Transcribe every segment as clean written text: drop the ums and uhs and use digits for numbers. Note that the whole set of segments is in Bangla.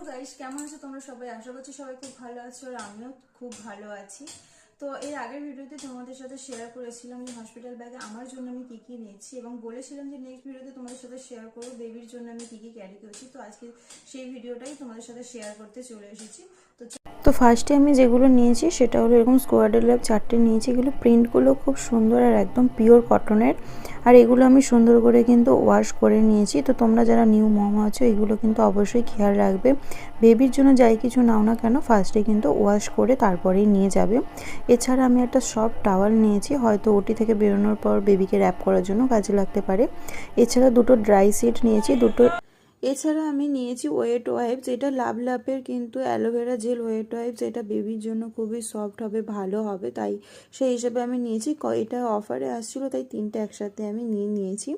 গাইস, কেমন আছো তোমরা সবাই? আশা করছি সবাই খুব ভালো আছো আর আমিও খুব ভালো আছি। তো এর আগের ভিডিওতে তোমাদের সাথে শেয়ার করেছিলাম যে হসপিটাল ব্যাগে আমার জন্য আমি কি কি নিয়েছি এবং বলেছিলাম যে নেক্সট ভিডিওতে তোমাদের সাথে শেয়ার করবো বেবির জন্য আমি কি কি ক্যারি করেছি। তো আজকে সেই ভিডিওটাই তোমাদের সাথে শেয়ার করতে চলে এসেছি। তো ফার্স্টে আমি যেগুলো নিয়েছি সেটা হলো এরকম স্কোয়াডের ল্যাব 4টে নিয়েছি। এগুলো প্রিন্টগুলো খুব সুন্দর আর একদম পিওর কটনের। আর এগুলো আমি সুন্দর করে কিন্তু ওয়াশ করে নিয়েছি। তো তোমরা যারা নিউ মম আছো এগুলো কিন্তু অবশ্যই খেয়াল রাখবে, বেবির জন্য যাই কিছু নাও না কেন ফার্স্টে কিন্তু ওয়াশ করে তারপরেই নিয়ে যাবে। এছাড়া আমি একটা সফট টাওয়াল নিয়েছি, হয়তো ওটি থেকে বেরোনোর পর বেবিকে র্যাপ করার জন্য কাজে লাগতে পারে। এছাড়া দুটো ড্রাই সিট নিয়েছি, এছাড়া আমি নিয়েছি ওয়েট ওয়াইপস। এটা লাভের কিন্তু অ্যালোভেরা জেল ওয়েট ওয়াইপস। এটা বেবির জন্য খুবই সফট হবে, ভালো হবে, তাই সেই হিসেবে আমি নিয়েছি। এটা অফারে আসছিল তাই 3টে একসাথে আমি নিয়েছি।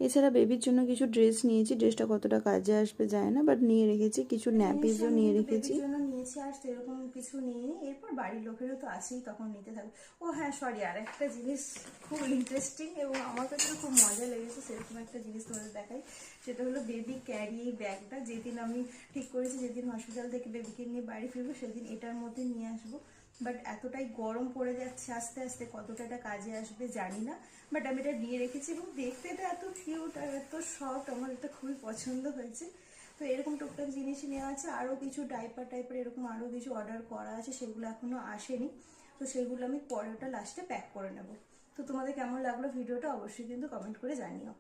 এছাড়া বেবির জন্য কিছু ড্রেস নিয়েছি, ড্রেসটা কতটা কাজে আসবে যায় না, বাট নিয়ে রেখেছি। কিছু ন্যাপিসও নিয়ে রেখেছি। জন্য নিয়েছি আর সেরকম কিছু নিইনি। এরপর বাড়ির লোকেরও তো আসেই, তখন নিতে থাকবে। ও হ্যাঁ, সরি, আর একটা জিনিস খুব ইন্টারেস্টিং এবং আমার কাছে খুব মজা লেগেছে, সেরকম একটা জিনিস তোমাদের দেখাই। সেটা হলো বেবি ক্যারি ব্যাগটা। যেদিন আমি ঠিক করেছি যেদিন হসপিটাল থেকে বেবিকে নিয়ে বাড়ি ফিরবো সেদিন এটার মধ্যে নিয়ে আসবো। বাট এতটাই গরম পড়ে যাচ্ছে আস্তে আস্তে, কতটা এটা কাজে আসবে জানি না, বাট আমি এটা নিয়ে রেখেছি। এবং দেখতে এটা এত কিউট আর এত সফট, আমার এটা খুবই পছন্দ হয়েছে। তো এরকম টুকটাক জিনিসই নেওয়া আছে। আরও কিছু ডাইপার টাইপের এরকম আরও কিছু অর্ডার করা আছে, সেগুলো এখনও আসেনি। তো সেগুলো আমি পরে ওটা লাস্টে প্যাক করে নেব। তো তোমাদের কেমন লাগলো ভিডিওটা অবশ্যই কিন্তু কমেন্ট করে জানিও।